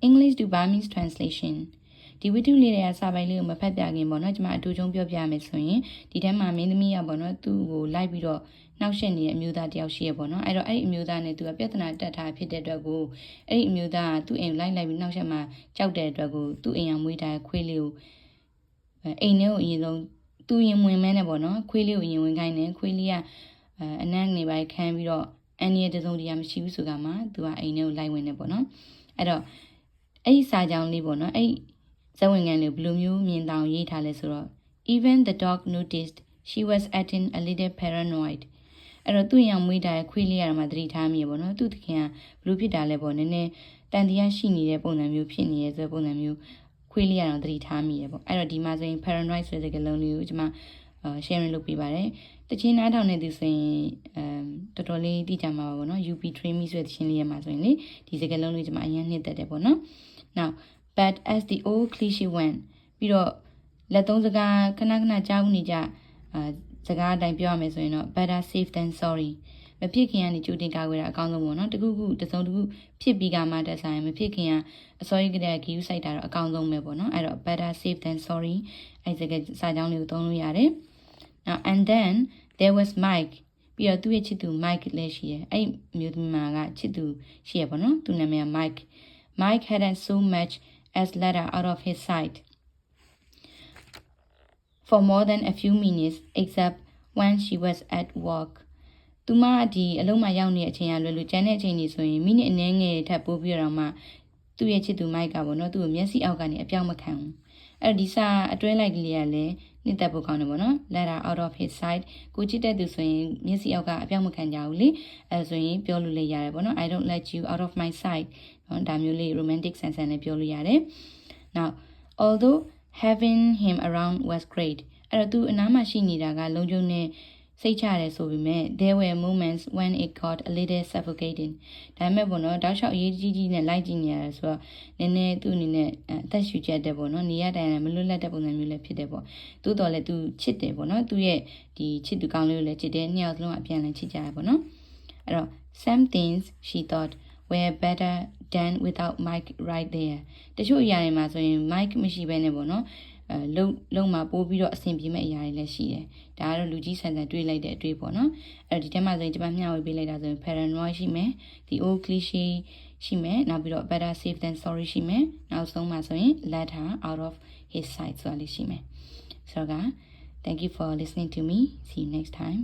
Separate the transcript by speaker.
Speaker 1: English to Burmese translation ဒီဝတ္ထုလေးတွေကစာပိုင်လေးကိုမဖတ်ပြခင်ပေါ့နော်ကျွန်မအတူချုံပြောပြမယ်ဆိုရင်ဒီထဲမှာမင်းသမီးကပေါ့နော်သူ့ကိုလိုက်ပြီးတော့နှောက်ယှက်နေတဲ့အမျိုးသားတယောက်ရှိရပေါ့နော်အဲ့တော့အဲ့ဒီအမျိုးသားနဲ့သူကပြဿနာတက်ထားဖြစ်တဲ့အတွက်ကိုအဲ့ဒီအမျိုးသားကသူ့အိမ်လိုက်ပြီးနှောက်ယှက်မှကြောက်တဲ့အတွက်ကိုသူ့အိမ်ကမွေးထားခွေးလေးကိုအိမ်ထဲကိုအရင်ဆုံးသူရင်ဝင်မဲနဲ့ပေါ့နော်ခွေးလေးကိုရင်ဝင်ခိုင်းတယ်ခွေးလေးကအနံ့နေပိုင်းခမ်းပြီးတော့အန်ရီတစုံတရာမရှိဘူးဆိုကမှသူကအိမ်ထဲကိုလိုက်ဝင်နေပေါ့နော်အဲ့တော့အဲ့ဒီစာကြောင်းလေးပေါ့နော်အဲ့ဇဝင်ကန်လေးဘယ်လိုမျိုးမြင်တောင်ရေးထားလဲဆိုတော့ even the dog noticed she was acting a little paranoid အဲ့တော့သူ့ရင်မွေးထားတဲ့ခွေးလေးရမှာသတိထားမိရပေါ့နော်သူ့တခင်ကဘလို့ဖြစ်တာလဲပေါ့နည်းနည်းတန်တရားရှိနေတဲ့ပုံစံမျိုးဖြစ်နေရဲဆိုပုံစံမျိုးခွေးလေးရအောင်သတိထားမိရပေါ့အဲ့တော့ဒီမှာဆိုရင် paranoid ဆိုတဲ့စကားလုံးလေးကိုကျွန်မsharing လုပ်ပေးပါတယ်တချင်းနားထောင်နေသူဆိုရင်တော်တော်လေးသိကြမှာပါပေါ့နော် UP train me ဆိုတဲ့တချင်းလေးရမှာဆိုရင်လေဒီစကားလုံးလေးကျွန်မအရင်နှစ်သက်တယ်ပေါ့နော် now but as the old cliche went ပြီးတော့လက်သုံးစကားခဏခဏကြားဦးနေကြစကားအတိုင်းပြောရမယ်ဆိုရင်တော့ better safe than sorry မဖြစ်ခင်ကနေကြိုတင်ကာကွယ်တာအကောင်းဆုံးပေါ့နော်တခုခုတစုံတခုဖြစ်ပြီးကမှတက်ဆိုင်မဖြစ်ခင်ကအစောကြီးကတည်းကဂီယူဆိုင်တာတော့အကောင်းဆုံးပဲပေါ့နော်အဲ့တော့ better safe than sorry အဲ့ဒီစာကြောင်းလေးကိုသုံးလို့ရတယ် now and then there was Mike ပြီးတော့သူ့ရဲ့ချစ်သူ Mike လည်းရှိတယ်အဲ့မျိုးသမီးမှာကချစ်သူရှိရပေါ့နော်သူနာမည်က Mike hadn't so much as let her out of his sight for more than a few minutes except when she was at work သူမဒီအလုံးမရောက်နေတဲ့အချိန်ကလွယ်လွယ်ကျန်တဲ့အချိန်ကြီးဆိုရင်မိနစ်အနည်းငယ်ထပ်ပိုးပြီးတော့မှသူ့ရဲ့ချစ်သူ Mike ကပေါ့နော်သူ့ကိုမျက်စိအောက်ကနေအပြောင်းမခံဘူးအဲ့ဒီစာအတွဲလိုက်ကလေးကလည်းနှစ်သက်ဖို့ကောင်းတယ်ပေါ့နော် let her out of his sight ကိုချစ်တဲ့သူဆိုရင်မျက်စိအောက်ကအပြောင်းမခံကြဘူးလေအဲဆိုရင်ပြောလို့လည်းရတယ်ပေါ့နော် I don't let you out of my sight နော်ဒါမျိုးလေး romantic sense နဲ့ပြောလို့ရတယ် now although having him around was great အဲ့တော့သူအနားမှာရှိနေတာကလုံခြုံနေစိတ်ချရတယ်ဆိုပေမဲ့ there were moments when it got a little suffocating ဒါပေမဲ့ပေါ့နော်တောက်လျှောက်အရေးကြီးနဲ့လိုက်ကြည့်နေရတယ်ဆိုတော့နည်းနည်းသူ့အနေနဲ့အသက်ရှူချက်တဲ့ပေါ့နော်နေရတိုင်မလွတ်လပ်တဲ့ပုံစံမျိုးလည်းဖြစ်တယ်ပေါ့သို့တော်လည်းသူချစ်တယ်ပေါ့နော်သူ့ရဲ့ဒီချစ်သူကောင်းလေးကိုလည်းချစ်တယ်နှစ်ယောက်စလုံးအပြန်အလှန်ချစ်ကြရပေါ့နော်အဲ့တော့ some things she thought were better than without Mike right there တချို့အရာတွေမှာဆိုရင် Mike မရှိဘဲနဲ့ပေါ့နော်လုံမှာပိုးပြီးတော့အဆင်ပြေမဲ့အရာတွေလည်းရှိတယ်ဒါကတော့လူကြီးဆန်ဆန်တွေးလိုက်တဲ့အတွေ့ပေါ့နော်အဲ့ဒီထဲမှာဆိုရင်ကျွန်မမျှဝေပေးလိုက်တာဆိုရင် paranoid ရှိမယ် the old cliche ရှိမယ်နောက်ပြီးတော့ better safe than sorry ရှိမယ်နောက်ဆုံးမှာဆိုရင် let her out of his sight ဆိုတာလေးရှိမယ်ဆိုတော့ thank you for listening to me see you next time